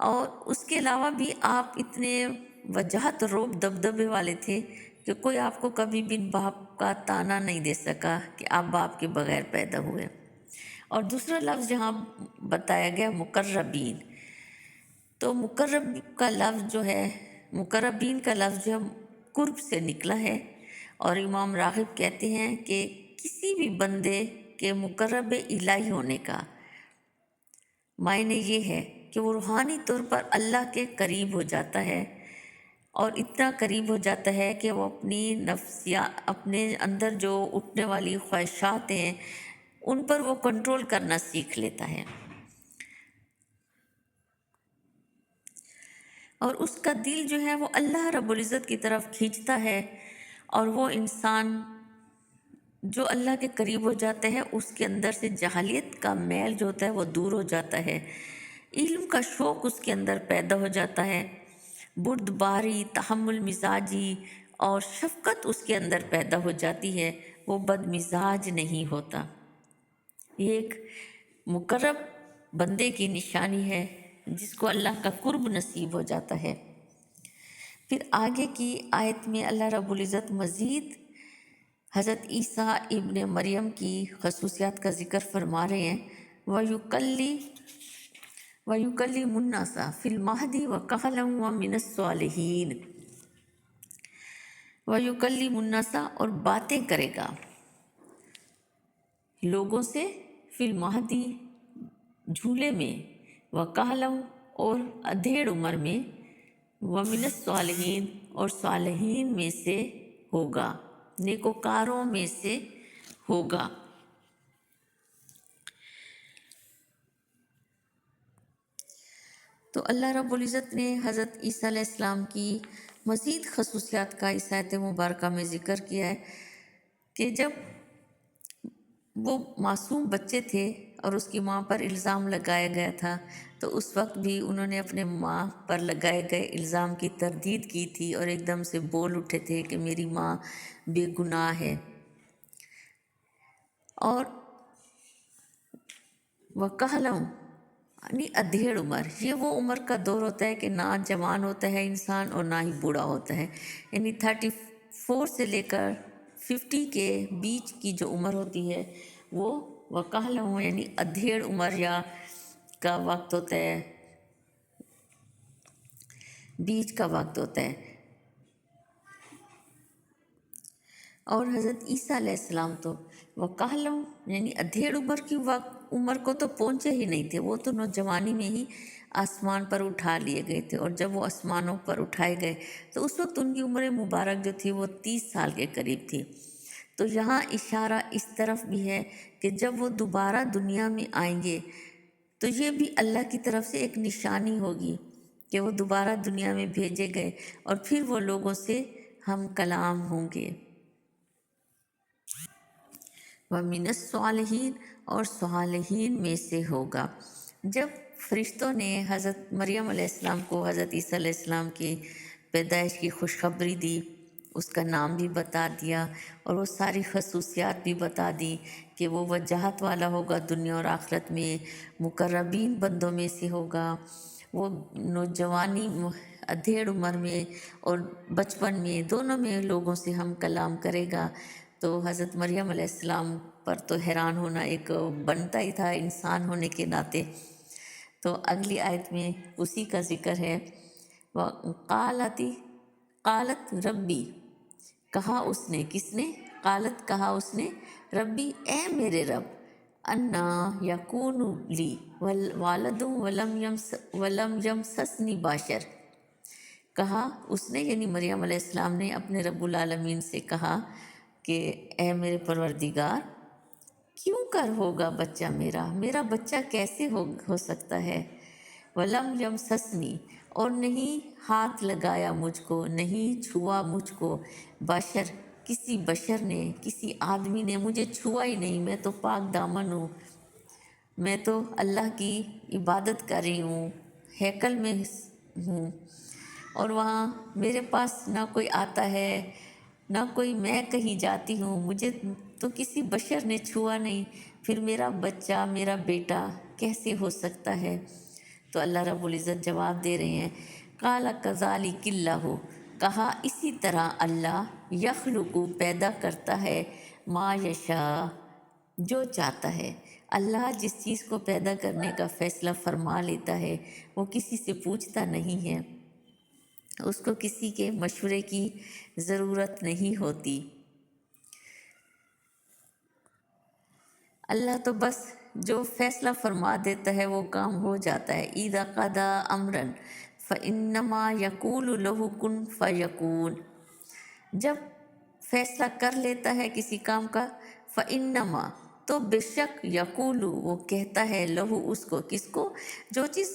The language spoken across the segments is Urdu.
اور اس کے علاوہ بھی آپ اتنے وجاہت روب دبدبے والے تھے کہ کوئی آپ کو کبھی بھی باپ کا طعنہ نہیں دے سکا کہ آپ باپ کے بغیر پیدا ہوئے۔ اور دوسرا لفظ جہاں بتایا گیا مقربین، تو مقرب کا لفظ جو ہے، مقربین کا لفظ جو ہے قرب سے نکلا ہے، اور امام راغب کہتے ہیں کہ کسی بھی بندے کے مقرب الہی ہونے کا معنی یہ ہے کہ وہ روحانی طور پر اللہ کے قریب ہو جاتا ہے، اور اتنا قریب ہو جاتا ہے کہ وہ اپنی اپنے اندر جو اٹھنے والی خواہشات ہیں ان پر وہ کنٹرول کرنا سیکھ لیتا ہے، اور اس کا دل جو ہے وہ اللہ رب العزت کی طرف کھینچتا ہے، اور وہ انسان جو اللہ کے قریب ہو جاتا ہے اس کے اندر سے جہالیت کا میل جو ہوتا ہے وہ دور ہو جاتا ہے، علم کا شوق اس کے اندر پیدا ہو جاتا ہے، بردباری، تحمل مزاجی اور شفقت اس کے اندر پیدا ہو جاتی ہے، وہ بد مزاج نہیں ہوتا۔ یہ ایک مقرب بندے کی نشانی ہے جس کو اللہ کا قرب نصیب ہو جاتا ہے۔ پھر آگے کی آیت میں اللہ رب العزت مزید حضرت عیسیٰ ابن مریم کی خصوصیات کا ذکر فرما رہے ہیں، وَيُكَلِّمُ النَّاسَ فِي الْمَهْدِ وَكَهْلًا وَمِنَ الصَّالِحِينَ۔ وَيُكَلِّمُ النَّاسَ، اور باتیں کرے گا لوگوں سے، فی المہدی جھولے میں، وَكَهْلًا اور ادھیڑ عمر میں، وَمِنَ الصَّالِحِينَ اور صالحین میں سے ہوگا، نیکوکاروں میں سے ہوگا۔ تو اللہ رب العزت نے حضرت عیسیٰ علیہ السلام کی مزید خصوصیات کا اس آیت مبارکہ میں ذکر کیا ہے کہ جب وہ معصوم بچے تھے اور اس کی ماں پر الزام لگایا گیا تھا، تو اس وقت بھی انہوں نے اپنے ماں پر لگائے گئے الزام کی تردید کی تھی اور ایک دم سے بول اٹھے تھے کہ میری ماں بے گناہ ہے۔ اور وَكَهْلًا یعنی ادھیڑ عمر، یہ وہ عمر کا دور ہوتا ہے کہ نہ جوان ہوتا ہے انسان اور نہ ہی بوڑھا ہوتا ہے، یعنی 34 سے لے کر 50 کے بیچ کی جو عمر ہوتی ہے وہ وَكَهْلًا یعنی ادھیڑ عمر یا کا وقت ہوتا ہے، بیچ کا وقت ہوتا ہے۔ اور حضرت عیسیٰ علیہ السلام تو وَكَهْلًا یعنی ادھیڑ عمر کو تو پہنچے ہی نہیں تھے، وہ تو نوجوانی میں ہی آسمان پر اٹھا لیے گئے تھے، اور جب وہ آسمانوں پر اٹھائے گئے تو اس وقت ان کی عمر مبارک جو تھی وہ 30 سال کے قریب تھی۔ تو یہاں اشارہ اس طرف بھی ہے کہ جب وہ دوبارہ دنیا میں آئیں گے تو یہ بھی اللہ کی طرف سے ایک نشانی ہوگی کہ وہ دوبارہ دنیا میں بھیجے گئے، اور پھر وہ لوگوں سے ہم کلام ہوں گے، وَمِنَ الصَّالِحِينَ اور صالحین میں سے ہوگا۔ جب فرشتوں نے حضرت مریم علیہ السلام کو حضرت عیسیٰ علیہ السلام کی پیدائش کی خوشخبری دی، اس کا نام بھی بتا دیا اور وہ ساری خصوصیات بھی بتا دی کہ وہ وجاہت والا ہوگا دنیا اور آخرت میں، مقربین بندوں میں سے ہوگا، وہ نوجوانی ادھیڑ عمر میں اور بچپن میں دونوں میں لوگوں سے ہم کلام کرے گا، تو حضرت مریم علیہ السلام پر تو حیران ہونا ایک بنتا ہی تھا انسان ہونے کے ناطے۔ تو اگلی آیت میں اسی کا ذکر ہے، قالت ربی، کہا اس نے، کس نے؟ قالت کہا اس نے، ربی اے میرے رب، انا یکون لی والد ولم یمسسنی بشر، کہا اس نے یعنی مریم علیہ السلام نے اپنے رب العالمین سے کہا کہ اے میرے پروردگار، کیوں کر ہوگا بچہ میرا بچہ کیسے ہو سکتا ہے، ولم یمسسنی اور نہیں ہاتھ لگایا مجھ کو، نہیں چھوا مجھ کو، بشر کسی بشر نے، کسی آدمی نے مجھے چھوا ہی نہیں، میں تو پاک دامن ہوں، میں تو اللہ کی عبادت کر رہی ہوں، ہیکل میں ہوں، اور وہاں میرے پاس نہ کوئی آتا ہے نہ کوئی میں کہیں جاتی ہوں، مجھے تو کسی بشر نے چھوا نہیں، پھر میرا بچہ، میرا بیٹا کیسے ہو سکتا ہے؟ تو اللہ رب العزت جواب دے رہے ہیں، قال کذالک اللہ، کہا اسی طرح اللہ یخلق پیدا کرتا ہے، ما یشاء جو چاہتا ہے۔ اللہ جس چیز کو پیدا کرنے کا فیصلہ فرما لیتا ہے وہ کسی سے پوچھتا نہیں ہے، اس کو کسی کے مشورے کی ضرورت نہیں ہوتی۔ اللہ تو بس جو فیصلہ فرما دیتا ہے وہ کام ہو جاتا ہے۔ اذا قضى امرا فانما یقول له کن فیکون، جب فیصلہ کر لیتا ہے کسی کام کا، فانما تو بے شک، یقول وہ کہتا ہے، لہو اس کو، کس کو؟ جو چیز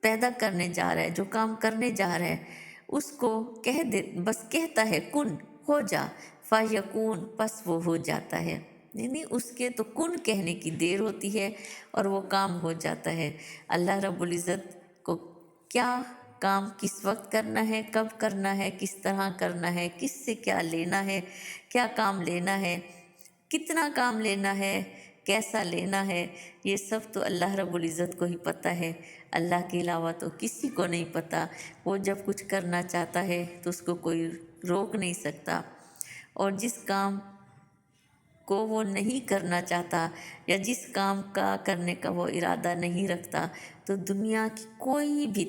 پیدا کرنے جا رہا ہے، جو کام کرنے جا رہا ہے اس کو کہہ دے، بس کہتا ہے کن ہو جا، فیکون پس وہ ہو جاتا ہے۔ یعنی اس کے تو کن کہنے کی دیر ہوتی ہے اور وہ کام ہو جاتا ہے۔ اللہ رب العزت کو کیا کام کس وقت کرنا ہے، کب کرنا ہے، کس طرح کرنا ہے، کس سے کیا لینا ہے، کیا کام لینا ہے، کتنا کام لینا ہے، کیسا لینا ہے، یہ سب تو اللہ رب العزت کو ہی پتہ ہے۔ اللہ کے علاوہ تو کسی کو نہیں پتہ۔ وہ جب کچھ کرنا چاہتا ہے تو اس کو کوئی روک نہیں سکتا، اور جس کام کو وہ نہیں کرنا چاہتا یا جس کام کا کرنے کا وہ ارادہ نہیں رکھتا، تو دنیا کی کوئی بھی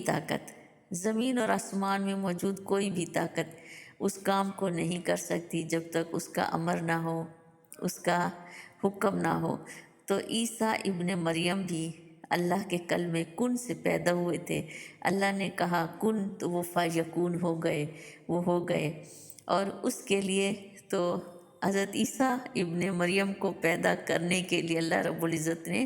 طاقت، زمین اور آسمان میں موجود کوئی بھی طاقت اس کام کو نہیں کر سکتی جب تک اس کا امر نہ ہو، اس کا حکم نہ ہو۔ تو عیسیٰ ابن مریم بھی اللہ کے کلمے کن سے پیدا ہوئے تھے۔ اللہ نے کہا کن تو وہ فیکون ہو گئے، وہ ہو گئے۔ اور اس کے لیے تو حضرت عیسیٰ ابن مریم کو پیدا کرنے کے لیے اللہ رب العزت نے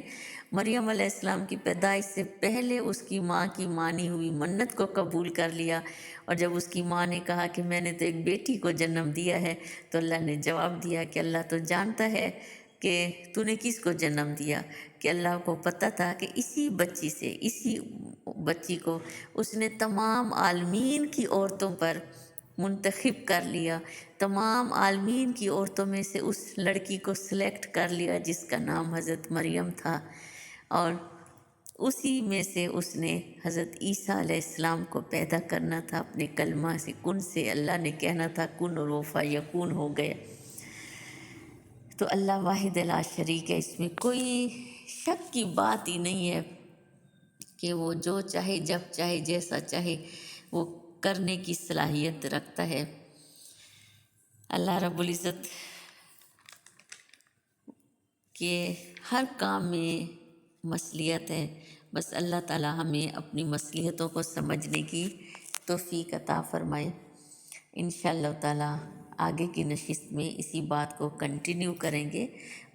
مریم علیہ السلام کی پیدائش سے پہلے اس کی ماں کی مانی ہوئی منت کو قبول کر لیا، اور جب اس کی ماں نے کہا کہ میں نے تو ایک بیٹی کو جنم دیا ہے، تو اللہ نے جواب دیا کہ اللہ تو جانتا ہے کہ تو نے کس کو جنم دیا، کہ اللہ کو پتہ تھا کہ اسی بچی سے، اسی بچی کو اس نے تمام عالمین کی عورتوں پر منتخب کر لیا، تمام عالمین کی عورتوں میں سے اس لڑکی کو سلیکٹ کر لیا جس کا نام حضرت مریم تھا، اور اسی میں سے اس نے حضرت عیسیٰ علیہ السلام کو پیدا کرنا تھا اپنے کلمہ سے، کن سے اللہ نے کہنا تھا کن، اور وہ فیکون ہو گئے۔ تو اللہ واحد لا شریک ہے، اس میں کوئی شک کی بات ہی نہیں ہے کہ وہ جو چاہے، جب چاہے، جیسا چاہے وہ کرنے کی صلاحیت رکھتا ہے۔ اللہ رب العزت کے ہر کام میں مصلحت ہے، بس اللہ تعالی ہمیں اپنی مصلحتوں کو سمجھنے کی توفیق عطا فرمائے۔ انشاءاللہ تعالی آگے کی نشست میں اسی بات کو کنٹینیو کریں گے۔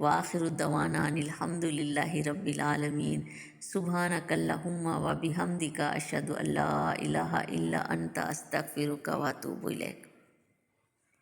وآخر دعوانا ان الحمد للہ رب العالمین، سبحانک اللہم و بحمدک، اشہد ان لا الہ الا انت، استغفرک و اتوب الیک۔